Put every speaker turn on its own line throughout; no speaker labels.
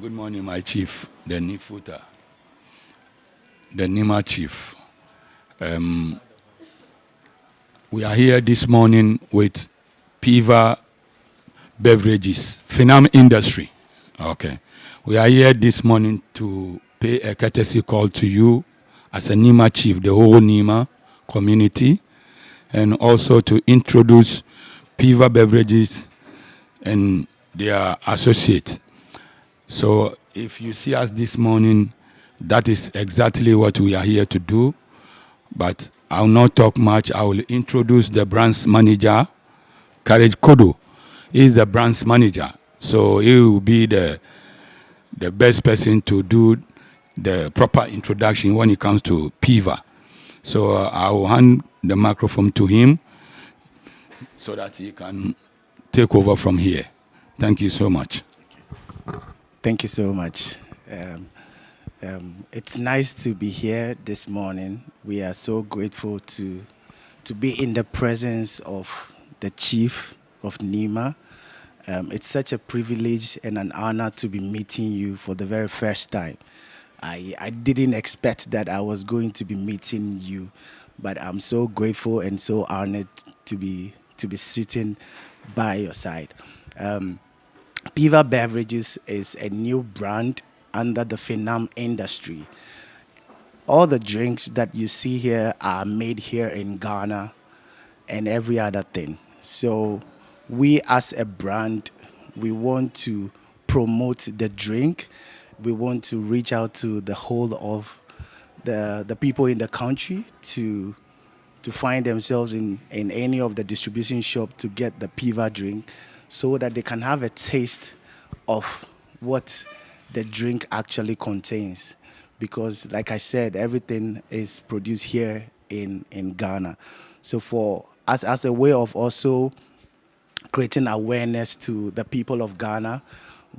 Good morning, my chief, the Nifuta, the Nima chief. We are here this morning with Peeva Beverages, Finam Industry. Okay. We are here this morning to pay a courtesy call to you as a Nima chief, the whole Nima community, and also to introduce Peeva Beverages and their associates. So if you see us this morning, that is exactly what we are here to do. But I will not talk much. I will introduce the branch manager, Courage Kodo. He is the branch manager. So he will be the best person to do the proper introduction when it comes to Peeva. So I will hand the microphone to him so that he can take over from here. Thank you so much.
Thank you so much. It's nice to be here this morning. We are so grateful to be in the presence of the chief of Nima. It's such a privilege and an honor to be meeting you for the very first time. I didn't expect that I was going to be meeting you, but I'm so grateful and so honored to be sitting by your side. Peeva Beverages is a new brand under the Finam industry. All the drinks that you see here are made here in Ghana and every other thing. So we as a brand, we want to promote the drink. We want to reach out to the whole of the people in the country to find themselves in any of the distribution shop to get the Peeva drink, so that they can have a taste of what the drink actually contains. Because like I said, everything is produced here in Ghana. So for us, as a way of also creating awareness to the people of Ghana,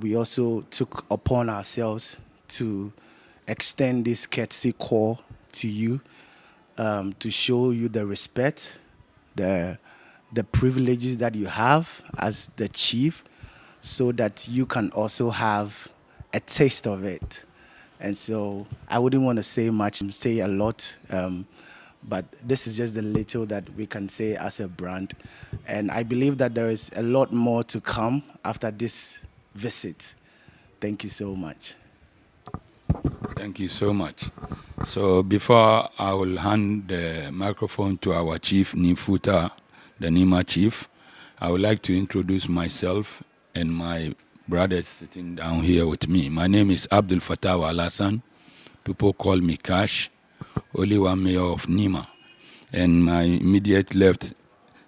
we also took upon ourselves to extend this courtesy call to you, to show you the respect, the privileges that you have as the chief, so that you can also have a taste of it. And so I wouldn't want to say much, say a lot, but this is just the little that we can say as a brand. And I believe that there is a lot more to come after this visit. Thank you so much.
Thank you so much. So before I will hand the microphone to our chief, Nifuta, the Nima chief, I would like to introduce myself and my brothers sitting down here with me. My name is Abdul Fattah Al-Hassan. People call me Cash, only one mayor of Nima. And my immediate left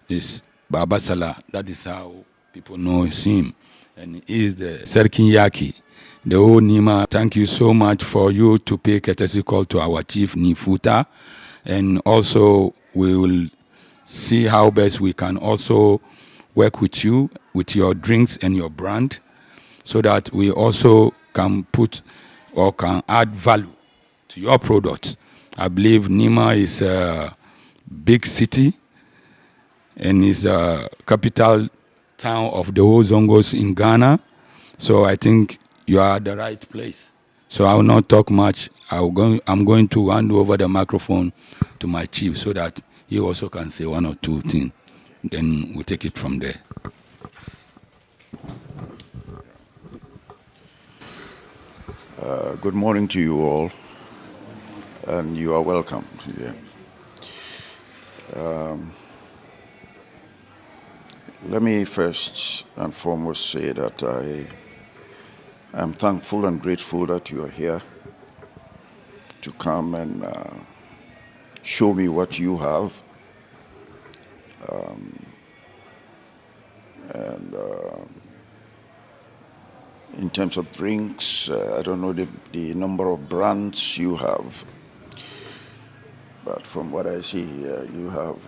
is Baba Salah. That is how people know him. And he is the Serkin Yaki, the whole Nima. Thank you so much for you to pay courtesy call to our chief, Nifuta. And also we will see how best we can also work with you, with your drinks and your brand, so that we also can put or can add value to your product. I believe Nima is a big city and is a capital town of the whole Zongos in Ghana. So I think you are at the right place. So I will not talk much. I'm going to hand over the microphone to my chief so that he also can say one or two things. Then we'll take it from there.
Good morning to you all, and you are welcome here. Let me first and foremost say that I am thankful and grateful that you are here to come and show me what you have. In terms of drinks, I don't know the number of brands you have, but from what I see here, you have,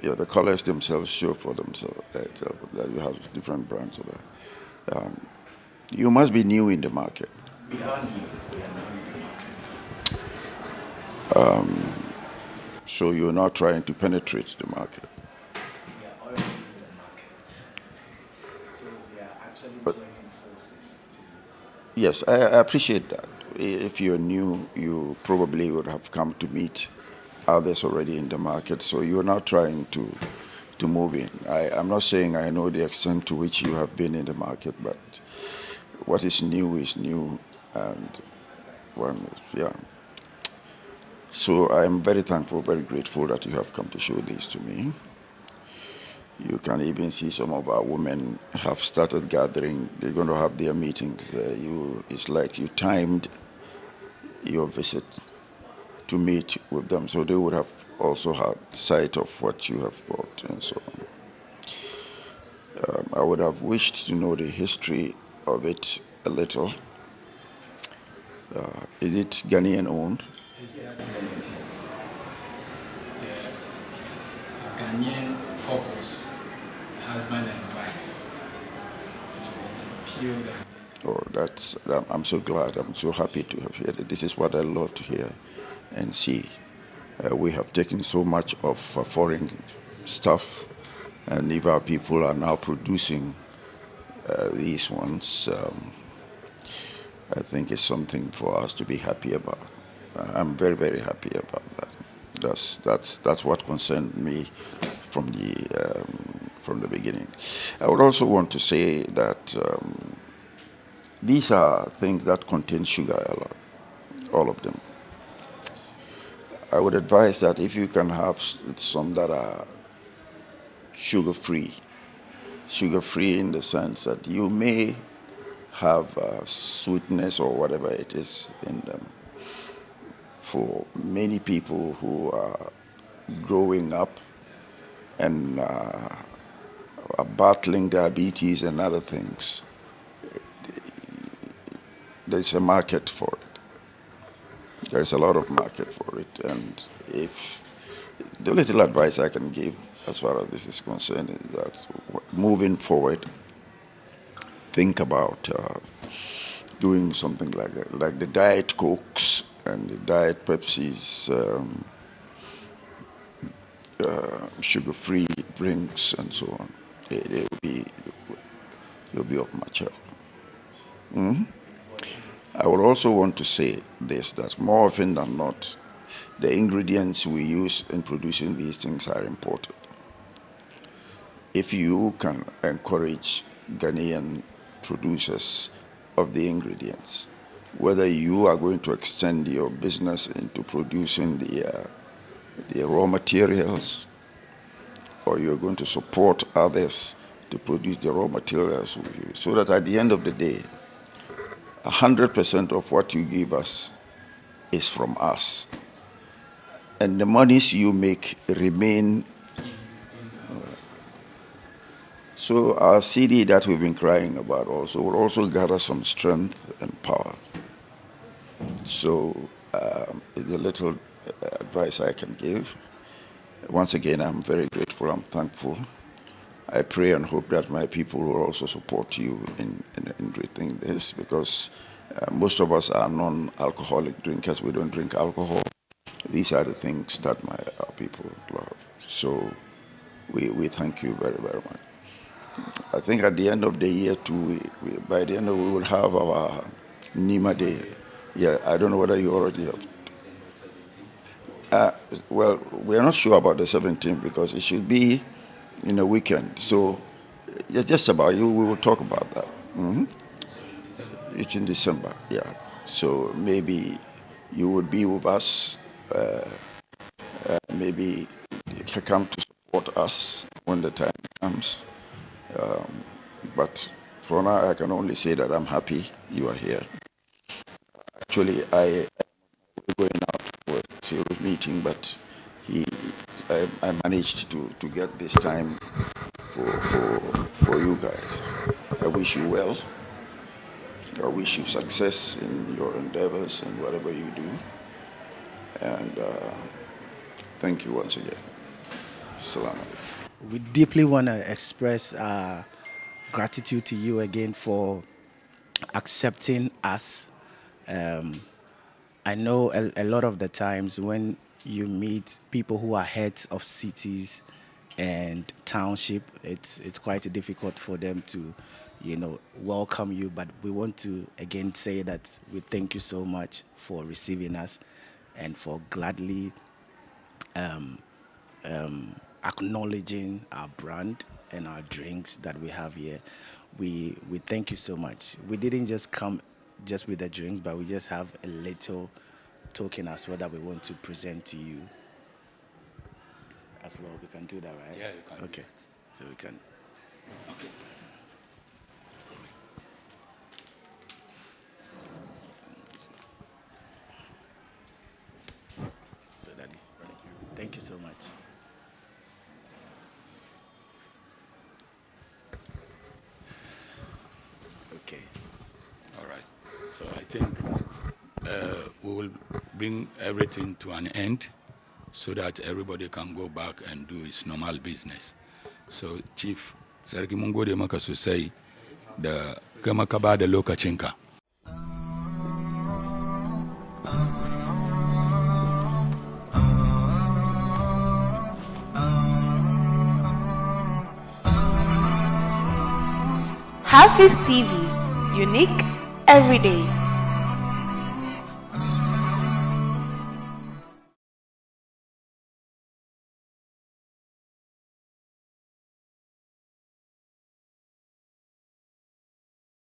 the colors themselves show for themselves that you have different brands. You must be new in the market.
We are new.
So you're not trying to penetrate the market.
We are already in the market. So we are actually joining
Yes, I appreciate that. If you're new, you probably would have come to meet others already in the market. So you're not trying to move in. I'm not saying I know the extent to which you have been in the market, but what is new, and one, yeah. So I'm very thankful, very grateful that you have come to show this to me. You can even see some of our women have started gathering. They're going to have their meetings. It's like you timed your visit to meet with them, so they would have also had sight of what you have brought and so on. I would have wished to know the history of it a little. Is it Ghanaian owned?
It's a Ghanaian couples, husband and wife. So it's a pure Ghanaian.
I'm so glad. I'm so happy to have heard it. This is what I love to hear and see. We have taken so much of foreign stuff, and if our people are now producing these ones, I think it's something for us to be happy about. I'm very, very happy about that. That's what concerned me from the beginning. I would also want to say that these are things that contain sugar a lot, all of them. I would advise that if you can have some that are sugar-free in the sense that you may have sweetness or whatever it is in them. For many people who are growing up and are battling diabetes and other things, there's a market for it. There's a lot of market for it. And if the little advice I can give as far as this is concerned is that moving forward, think about doing something like the Diet Cokes and the Diet Pepsis, sugar-free drinks and so on. They'll be of much help. I would also want to say this, that more often than not, the ingredients we use in producing these things are imported. If you can encourage Ghanaian producers of the ingredients, whether you are going to extend your business into producing the raw materials, or you're going to support others to produce the raw materials with you, so that at the end of the day, 100% of what you give us is from us. And the monies you make remain. So our CD that we've been crying about also will also gather some strength and power. So it's a little advice I can give. Once again, I'm very grateful, I'm thankful. I pray and hope that my people will also support you in doing this, because most of us are non-alcoholic drinkers. We don't drink alcohol. These are the things that our people love. So we thank you very, very much. I think at the end of the year too, by the end of we will have our Nima Day. Yeah, I don't know whether you already have. Well, we are not sure about the 17th because it should be in a weekend. So yeah, just about we will talk about that. It's in December, yeah. So maybe you would be with us. Maybe you can come to support us when the time comes. But for now, I can only say that I'm happy you are here. Actually, I was going out for a serious meeting, but I managed to get this time for you guys. I wish you well. I wish you success in your endeavors and whatever you do. And thank you once again. Salam alaikum.
We deeply want to express our gratitude to you again for accepting us. I know a lot of the times when you meet people who are heads of cities and township, it's quite difficult for them to welcome you. But we want to again say that we thank you so much for receiving us and for gladly acknowledging our brand and our drinks that we have here. We thank you so much. We didn't just come just with the drinks, but we just have a little token as well that we want to present to you as well. We can do that, right?
Yeah, you can.
Okay, so we can.
Okay.
So, Daddy, thank you so much. Okay.
All right. So I think we will bring everything to an end so that everybody can go back and do his normal business. So, Chief, sarki mun gode maka sosai da kama ka ba da lokacinka.
HAFIZ TV, unique every day.